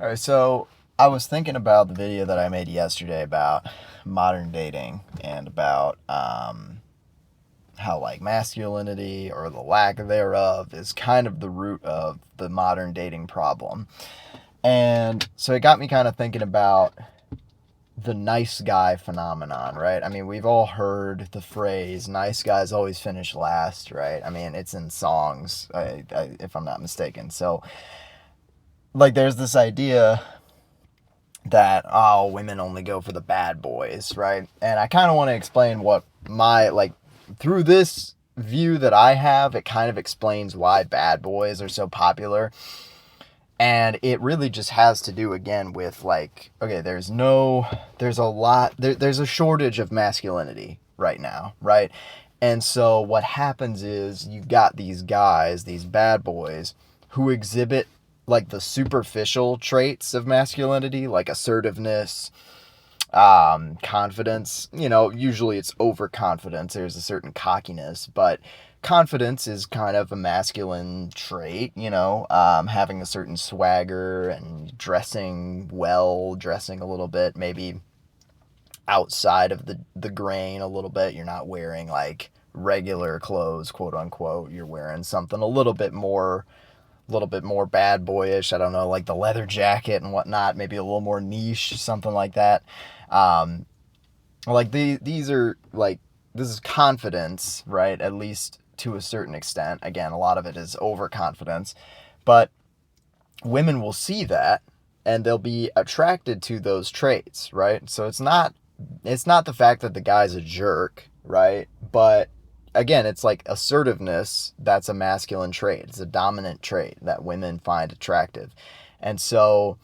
All right, so I was thinking about the video that I made yesterday about modern dating and about how like masculinity or the lack thereof is kind of the root of the modern dating problem. And so it got me kind of thinking about the nice guy phenomenon, right? I mean, we've all heard the phrase "nice guys always finish last," right? I mean, it's in songs, if I'm not mistaken. So, like, there's this idea that women only go for the bad boys, right? And I kind of want to explain what my like through this view that I have, it kind of explains why bad boys are so popular. And it really just has to do again with like, okay, there's a shortage of masculinity right now, right? And so what happens is you've got these guys, these bad boys who exhibit like the superficial traits of masculinity, like assertiveness, confidence. Usually it's overconfidence. There's a certain cockiness, but confidence is kind of a masculine trait, having a certain swagger and dressing well, dressing a little bit, maybe outside of the grain a little bit. You're not wearing like regular clothes, quote unquote. You're wearing something a little bit more bad boyish. I don't know, like the leather jacket and whatnot, maybe a little more niche, something like that. Um, like these are like this is confidence, right? At least to a certain extent. Again, a lot of it is overconfidence, but women will see that and they'll be attracted to those traits, right? So it's not the fact that the guy's a jerk, right? But again, it's like assertiveness, that's a masculine trait. It's a dominant trait that women find attractive. And so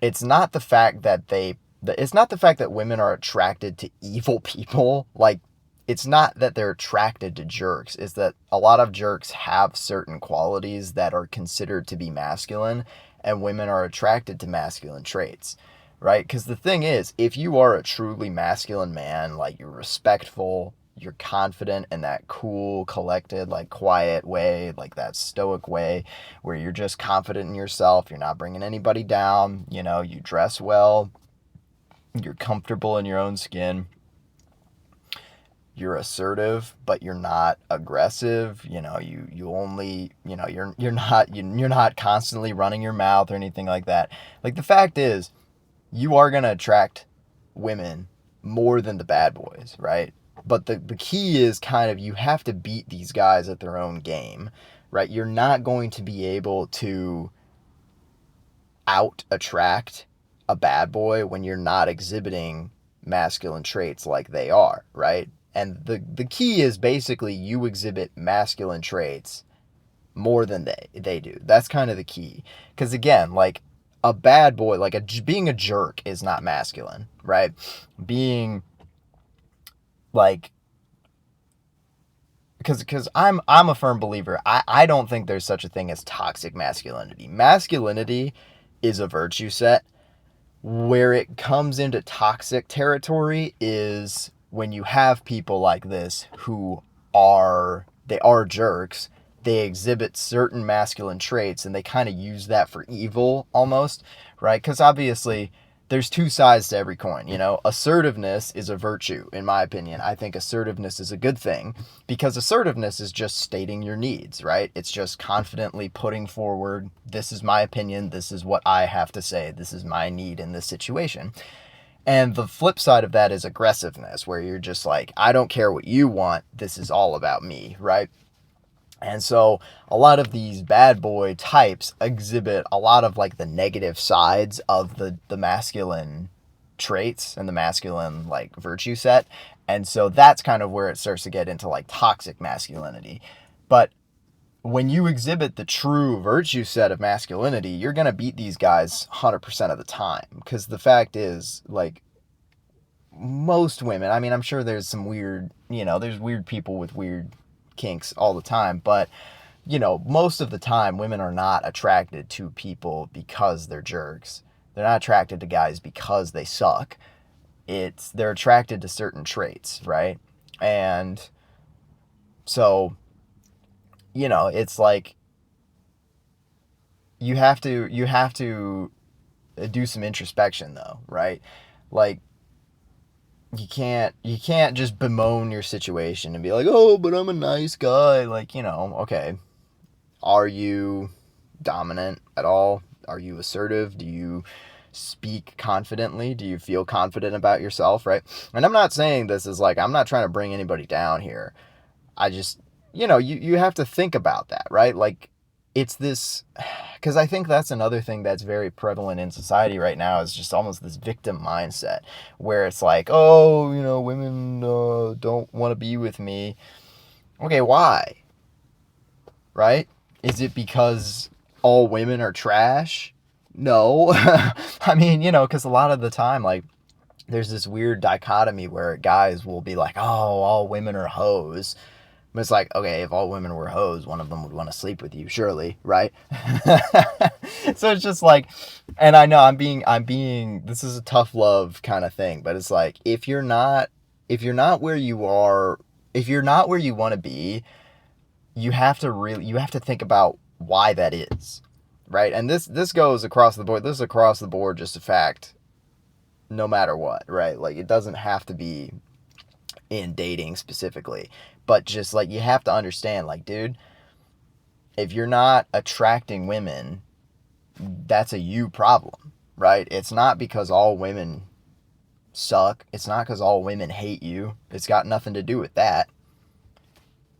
it's not the fact that women are attracted to evil people. Like, it's not that they're attracted to jerks. It's that a lot of jerks have certain qualities that are considered to be masculine, and women are attracted to masculine traits, right? Because the thing is, if you are a truly masculine man, like you're respectful, you're confident in that cool, collected, like quiet way, like that stoic way, where you're just confident in yourself, you're not bringing anybody down, you dress well, you're comfortable in your own skin, you're assertive but you're not aggressive, you only, you're not constantly running your mouth or anything like that. Like, the fact is, you are going to attract women more than the bad boys, right? But the key is kind of, you have to beat these guys at their own game, right? You're not going to be able to out attract a bad boy when you're not exhibiting masculine traits like they are, right? And the key is basically you exhibit masculine traits more than they do. That's kind of the key. Because again, like a bad boy, like being a jerk is not masculine, right? Being like, because I'm a firm believer. I don't think there's such a thing as toxic masculinity. Masculinity is a virtue set. Where it comes into toxic territory is when you have people like this who are jerks. They exhibit certain masculine traits and they kind of use that for evil almost, right? Because obviously there's two sides to every coin. Assertiveness is a virtue, in my opinion. I think assertiveness is a good thing because assertiveness is just stating your needs, right? It's just confidently putting forward, this is my opinion, this is what I have to say, this is my need in this situation. And the flip side of that is aggressiveness, where you're just like, I don't care what you want, this is all about me, right? And so a lot of these bad boy types exhibit a lot of like the negative sides of the masculine traits and the masculine like virtue set. And so that's kind of where it starts to get into like toxic masculinity. But when you exhibit the true virtue set of masculinity, you're going to beat these guys 100% of the time. Because the fact is, like, most women, I mean, I'm sure there's some weird, there's weird people with weird kinks all the time, but most of the time, women are not attracted to people because they're jerks. They're not attracted to guys because they suck. They're attracted to certain traits, right? And so, it's like you have to do some introspection though, right? Like you can't just bemoan your situation and be like, "Oh, but I'm a nice guy." Like, okay. Are you dominant at all? Are you assertive? Do you speak confidently? Do you feel confident about yourself, right? And I'm not saying this is like, I'm not trying to bring anybody down here. I just, you have to think about that, right? Like, it's this, because I think that's another thing that's very prevalent in society right now is just almost this victim mindset where it's like, oh, women don't want to be with me. Okay, why? Right? Is it because all women are trash? No. I mean, because a lot of the time, like, there's this weird dichotomy where guys will be like, oh, all women are hoes. But it's like, okay, if all women were hoes, one of them would want to sleep with you, surely, right? So it's just like, and I know this is a tough love kind of thing, but it's like, if you're not where you are, if you're not where you want to be, you have to think about why that is, right? And this goes across the board. This is across the board, just a fact, no matter what, right? Like, it doesn't have to be in dating specifically, but just like, you have to understand, like, dude, if you're not attracting women, that's a you problem, right? It's not because all women suck. It's not because all women hate you. It's got nothing to do with that.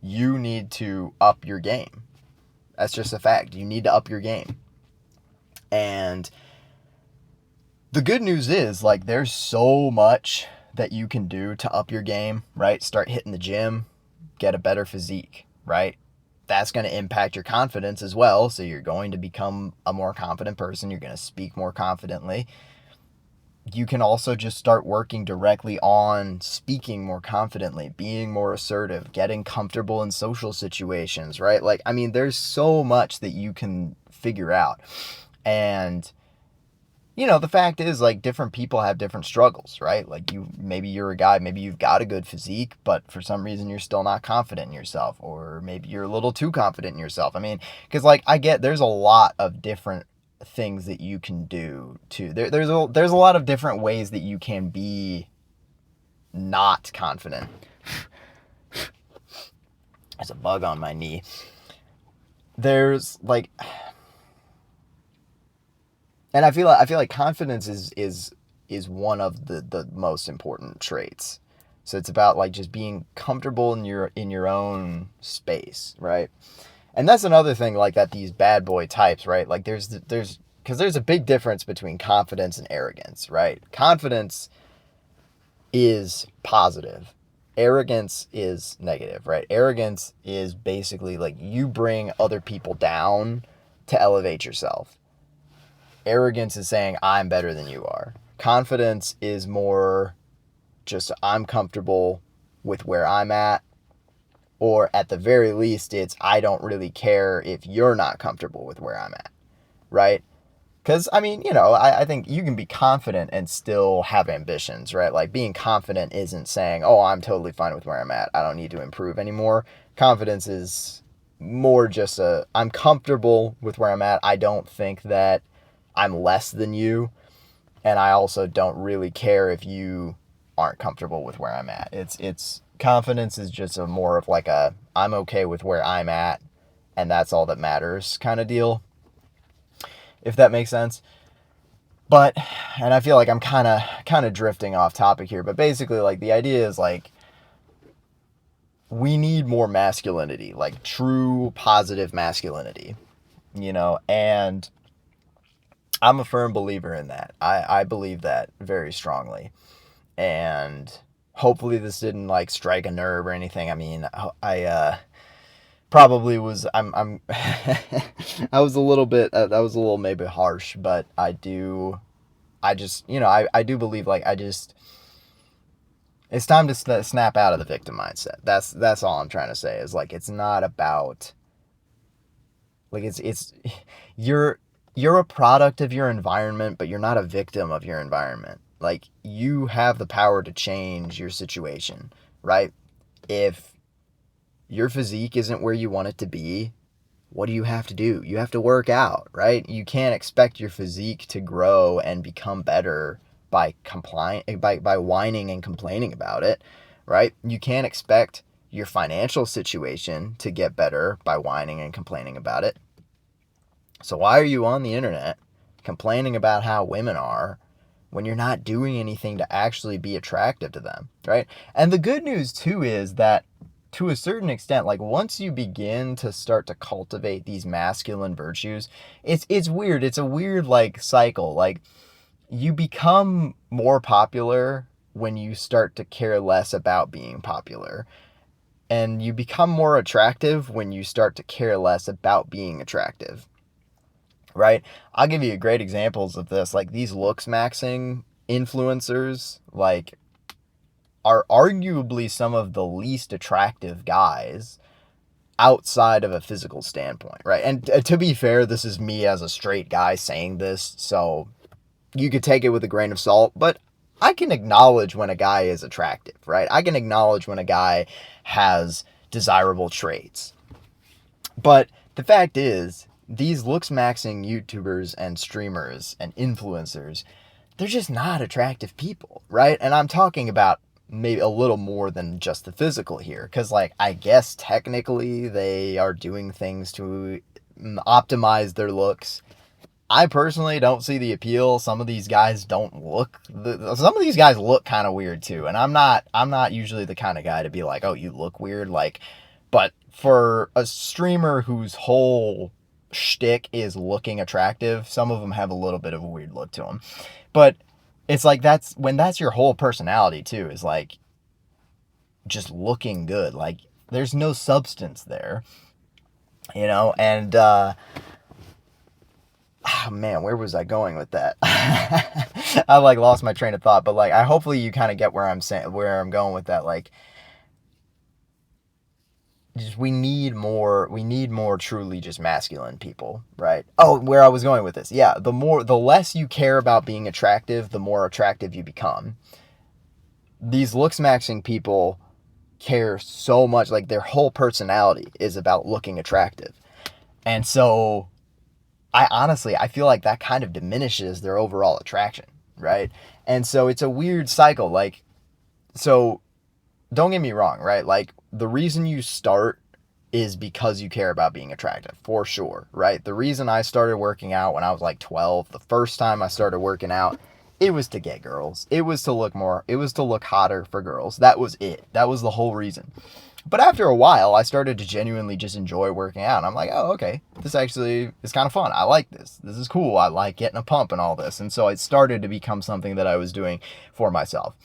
You need to up your game. That's just a fact. You need to up your game. And the good news is, like, there's so much that you can do to up your game, right? Start hitting the gym, get a better physique, right? That's going to impact your confidence as well. So you're going to become a more confident person. You're going to speak more confidently. You can also just start working directly on speaking more confidently, being more assertive, getting comfortable in social situations, right? Like, I mean, there's so much that you can figure out. And, the fact is, like, different people have different struggles, right? Like, maybe you're a guy, maybe you've got a good physique, but for some reason you're still not confident in yourself, or maybe you're a little too confident in yourself. I mean, because, like, there's a lot of different things that you can do too. There's a lot of different ways that you can be not confident. There's a bug on my knee. There's like, and I feel like confidence is one of the most important traits. So it's about, like, just being comfortable in your own space, right? And that's another thing, like, that these bad boy types, right? Like, because there's a big difference between confidence and arrogance, right? Confidence is positive. Arrogance is negative, right? Arrogance is basically like you bring other people down to elevate yourself. Arrogance is saying, I'm better than you are. Confidence is more just, I'm comfortable with where I'm at. Or at the very least, it's, I don't really care if you're not comfortable with where I'm at, right? Because, I mean, I think you can be confident and still have ambitions, right? Like, being confident isn't saying, oh, I'm totally fine with where I'm at, I don't need to improve anymore. Confidence is more just I'm comfortable with where I'm at. I don't think that I'm less than you. And I also don't really care if you aren't comfortable with where I'm at. It's confidence is just a more of like a, I'm okay with where I'm at, and that's all that matters kind of deal, if that makes sense. But, and I feel like I'm kind of drifting off topic here, but basically, like, the idea is, like, we need more masculinity, like true positive masculinity, and I'm a firm believer in that. I believe that very strongly. And hopefully this didn't, like, strike a nerve or anything. I mean, I probably was, I was a little bit, that was a little maybe harsh, but I do believe, like, it's time to snap out of the victim mindset. That's all I'm trying to say, is, like, it's not about, like, you're a product of your environment, but you're not a victim of your environment. Like, you have the power to change your situation, right? If your physique isn't where you want it to be, what do you have to do? You have to work out, right? You can't expect your physique to grow and become better by by whining and complaining about it, right? You can't expect your financial situation to get better by whining and complaining about it. So why are you on the internet complaining about how women are when you're not doing anything to actually be attractive to them, right? And the good news too is that to a certain extent, like once you begin to start to cultivate these masculine virtues, it's weird. It's a weird like cycle. Like you become more popular when you start to care less about being popular. And you become more attractive when you start to care less about being attractive, right? I'll give you great examples of this. Like these looks maxing influencers, like, are arguably some of the least attractive guys outside of a physical standpoint, right? And to be fair, this is me as a straight guy saying this, so you could take it with a grain of salt, but I can acknowledge when a guy is attractive, right? I can acknowledge when a guy has desirable traits. But the fact is, these looks maxing YouTubers and streamers and influencers, they're just not attractive people, right? And I'm talking about maybe a little more than just the physical here, because like I guess technically they are doing things to optimize their looks. I personally don't see the appeal. Some of these guys don't look. Some of these guys look kind of weird too, and I'm not usually the kind of guy to be like, oh, you look weird, like. But for a streamer whose whole shtick is looking attractive, some of them have a little bit of a weird look to them. But it's like that's your whole personality too, is like just looking good. Like there's no substance there, you know? And oh man, where was I going with that? I like lost my train of thought, but like hopefully you kind of get where I'm going with that. Like just we need more truly just masculine people, right? Oh, where I was going with this. Yeah, the less you care about being attractive, the more attractive you become. These looks maxing people care so much, like their whole personality is about looking attractive. And so I feel like that kind of diminishes their overall attraction, right? And so it's a weird cycle. Like, so don't get me wrong, right? Like the reason you start is because you care about being attractive, for sure, right? The reason I started working out when I was like 12, the first time I started working out, it was to get girls. It was to look hotter for girls. That was it. That was the whole reason. But after a while, I started to genuinely just enjoy working out. And I'm like, oh, okay, this actually is kind of fun. I like this. This is cool. I like getting a pump and all this. And so it started to become something that I was doing for myself.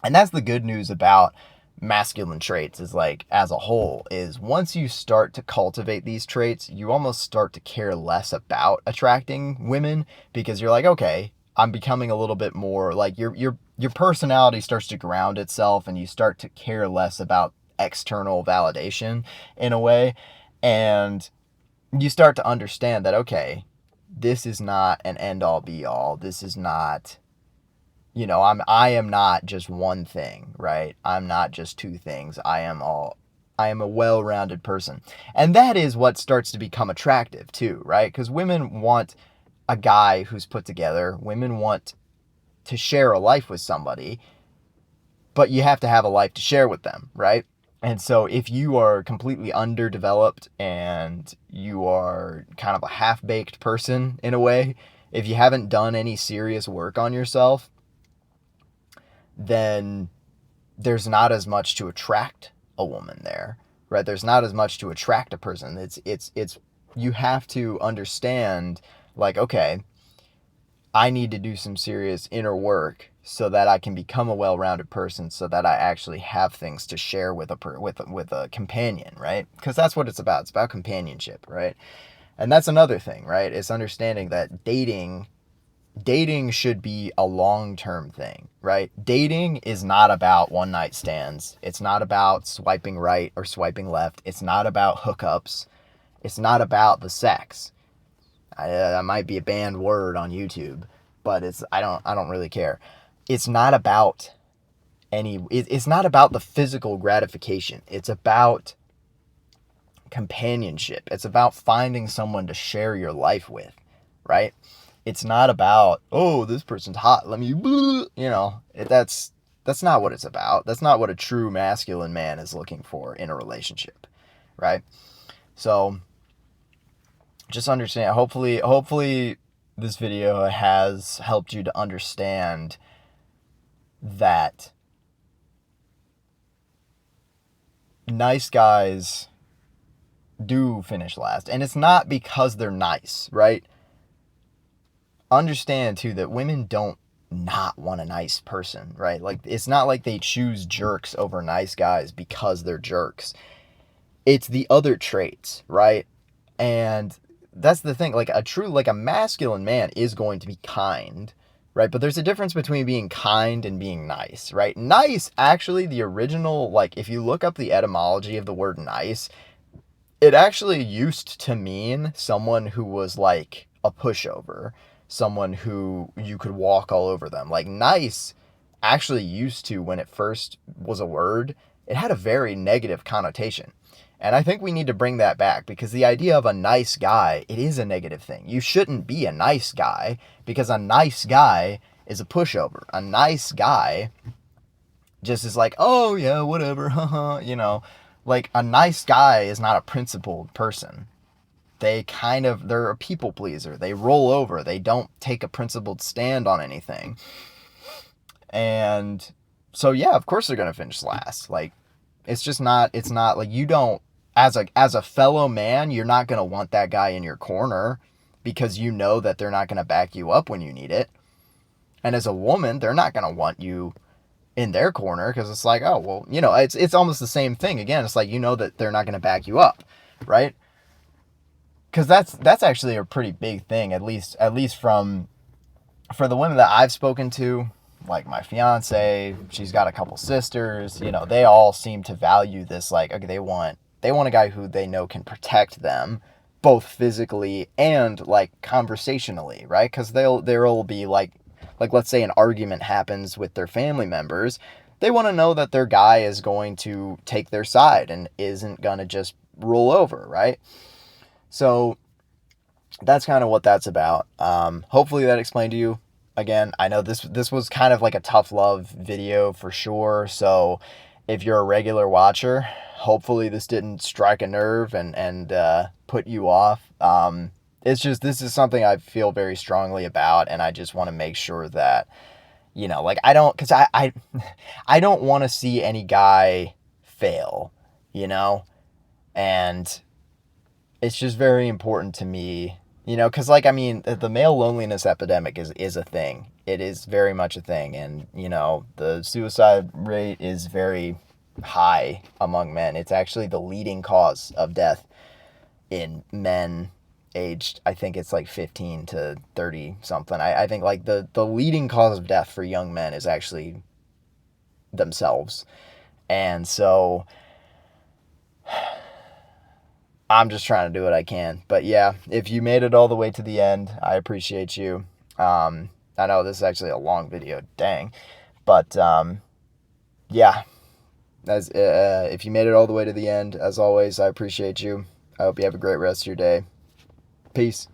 And that's the good news about masculine traits, is like as a whole, is once you start to cultivate these traits, you almost start to care less about attracting women, because you're like, okay, I'm becoming a little bit more like your personality starts to ground itself, and you start to care less about external validation in a way, and you start to understand that, okay, this is not an end all be all. This is not, I am not just one thing, right? I'm not just two things. I am a well-rounded person. And that is what starts to become attractive too, right? Because women want a guy who's put together. Women want to share a life with somebody, but you have to have a life to share with them, right? And so if you are completely underdeveloped and you are kind of a half-baked person in a way, if you haven't done any serious work on yourself, then there's not as much to attract a woman there, right? There's not as much to attract a person. It's you have to understand, like, okay, I need to do some serious inner work so that I can become a well-rounded person, so that I actually have things to share with a companion, right? Because that's what it's about. It's about companionship, right? And that's another thing, right? It's understanding that dating should be a long-term thing, right? Dating is not about one night stands. It's not about swiping right or swiping left. It's not about hookups. It's not about the sex. That might be a banned word on YouTube, but I don't really care. It's not about it's not about the physical gratification. It's about companionship. It's about finding someone to share your life with, right? It's not about, oh, this person's hot, let me, that's not what it's about. That's not what a true masculine man is looking for in a relationship, right? So just understand, hopefully this video has helped you to understand that nice guys do finish last. And it's not because they're nice, right? Understand too that women don't not want a nice person, right? Like, it's not like they choose jerks over nice guys because they're jerks. It's the other traits, right? And that's the thing. Like a masculine man is going to be kind, right? But there's a difference between being kind and being nice, right? Nice, actually, the original, like, if you look up the etymology of the word nice, it actually used to mean someone who was like a pushover, someone who you could walk all over them. Like, nice actually used to, when it first was a word, it had a very negative connotation. And I think we need to bring that back, because the idea of a nice guy, it is a negative thing. You shouldn't be a nice guy, because a nice guy is a pushover. A nice guy just is like, oh yeah, whatever, haha, like, a nice guy is not a principled person. They're a people pleaser. They roll over. They don't take a principled stand on anything. And so, yeah, of course they're going to finish last. Like, it's not like, you don't, as a fellow man, you're not going to want that guy in your corner, because you know that they're not going to back you up when you need it. And as a woman, they're not going to want you in their corner, because it's like, oh, well, it's almost the same thing. Again, it's like, that they're not going to back you up, right? Because that's actually a pretty big thing, at least for the women that I've spoken to, like my fiance. She's got a couple sisters, they all seem to value this, like, okay, they want a guy who they know can protect them, both physically and, like, conversationally, right? Because there'll be like, let's say an argument happens with their family members. They want to know that their guy is going to take their side and isn't going to just roll over, right? So that's kind of what that's about. Hopefully that explained to you. Again, I know this was kind of like a tough love video for sure. So if you're a regular watcher, hopefully this didn't strike a nerve and put you off. It's just, this is something I feel very strongly about, and I just want to make sure that, like, I don't want to see any guy fail, and it's just very important to me, because, like, I mean, the male loneliness epidemic is a thing. It is very much a thing, and, the suicide rate is very high among men. It's actually the leading cause of death in men aged, I think it's like 15 to 30 something. I think, like, the leading cause of death for young men is actually themselves. And so I'm just trying to do what I can. But yeah, if you made it all the way to the end, I appreciate you. I know this is actually a long video, dang. But yeah, if you made it all the way to the end, as always, I appreciate you. I hope you have a great rest of your day. Peace.